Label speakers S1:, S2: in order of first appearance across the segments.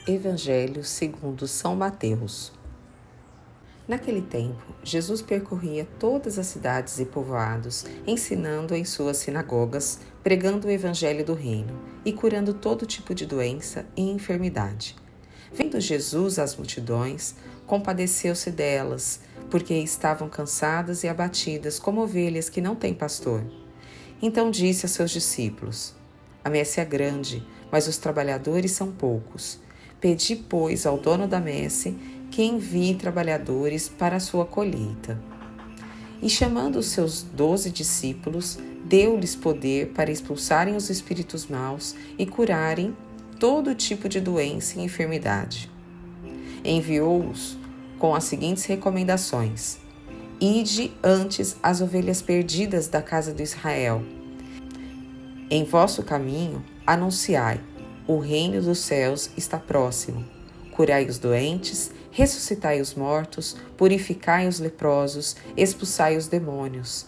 S1: Evangelho segundo São Mateus. Naquele tempo, Jesus percorria todas as cidades e povoados, ensinando em suas sinagogas, pregando o Evangelho do Reino e curando todo tipo de doença e enfermidade. Vendo Jesus as multidões, compadeceu-se delas, porque estavam cansadas e abatidas como ovelhas que não têm pastor. Então disse a seus discípulos: A messe é grande, mas os trabalhadores são poucos. Pedi, pois, ao dono da messe que envie trabalhadores para a sua colheita. E chamando os seus 12 discípulos, deu-lhes poder para expulsarem os espíritos maus e curarem todo tipo de doença e enfermidade. Enviou-os com as seguintes recomendações: Ide antes as ovelhas perdidas da casa de Israel. Em vosso caminho, anunciai: o reino dos céus está próximo. Curai os doentes, ressuscitai os mortos, purificai os leprosos, expulsai os demônios.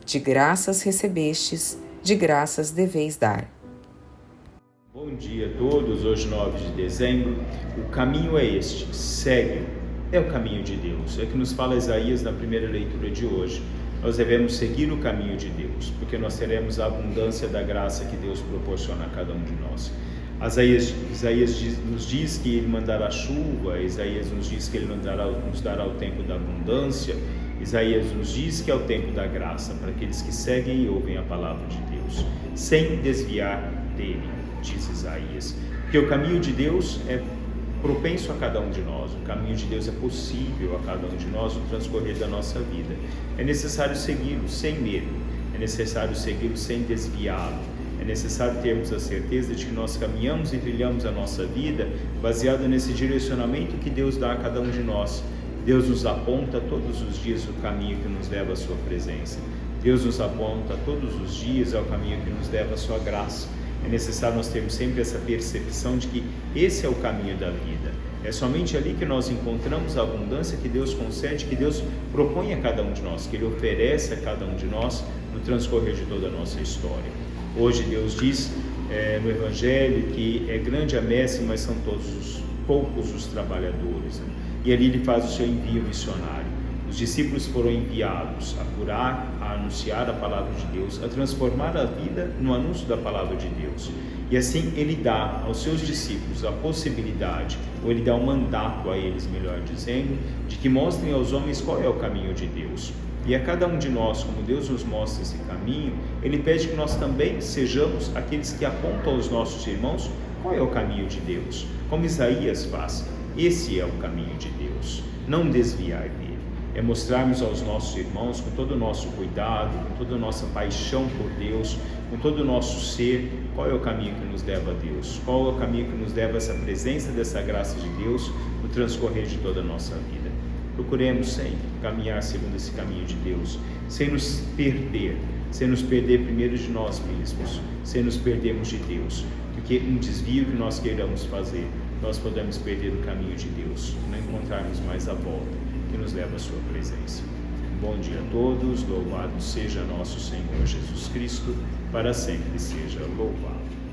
S1: De graças recebestes, de graças deveis dar.
S2: Bom dia a todos, hoje 9 de dezembro, o caminho é este, segue, é o caminho de Deus, é que nos fala Isaías na primeira leitura de hoje. Nós devemos seguir o caminho de Deus, porque nós teremos a abundância da graça que Deus proporciona a cada um de nós. Isaías nos diz que Ele mandará chuva, Isaías nos diz que Ele nos dará o tempo da abundância, Isaías nos diz que é o tempo da graça, para aqueles que seguem e ouvem a palavra de Deus, sem desviar dele, diz Isaías. Porque o caminho de Deus é propenso a cada um de nós, o caminho de Deus é possível a cada um de nós no transcorrer da nossa vida. É necessário segui-lo sem medo, é necessário segui-lo sem desviá-lo. É necessário termos a certeza de que nós caminhamos e trilhamos a nossa vida baseado nesse direcionamento que Deus dá a cada um de nós. Deus nos aponta todos os dias o caminho que nos leva à sua presença. Deus nos aponta todos os dias ao caminho que nos leva à sua graça. É necessário nós termos sempre essa percepção de que esse é o caminho da vida. É somente ali que nós encontramos a abundância que Deus concede, que Deus propõe a cada um de nós, que Ele oferece a cada um de nós no transcorrer de toda a nossa história. Hoje Deus diz no Evangelho que é grande a messe, mas são poucos os trabalhadores. Né? E ali Ele faz o seu envio missionário. Os discípulos foram enviados a curar, a anunciar a palavra de Deus, a transformar a vida no anúncio da palavra de Deus. E assim Ele dá aos seus discípulos a possibilidade, ou Ele dá um mandato a eles, melhor dizendo, de que mostrem aos homens qual é o caminho de Deus. E a cada um de nós, como Deus nos mostra esse caminho, Ele pede que nós também sejamos aqueles que apontam aos nossos irmãos qual é o caminho de Deus. Como Isaías faz, esse é o caminho de Deus, não desviar dele. É mostrarmos aos nossos irmãos, com todo o nosso cuidado, com toda a nossa paixão por Deus, com todo o nosso ser, qual é o caminho que nos leva a Deus, qual é o caminho que nos leva a essa presença dessa graça de Deus no transcorrer de toda a nossa vida. Procuremos sempre caminhar segundo esse caminho de Deus, sem nos perder primeiro de nós mesmos, sem nos perdermos de Deus, porque um desvio que nós queiramos fazer, nós podemos perder o caminho de Deus, não encontrarmos mais a volta que nos leva à sua presença. Bom dia a todos, louvado seja nosso Senhor Jesus Cristo, para sempre seja louvado.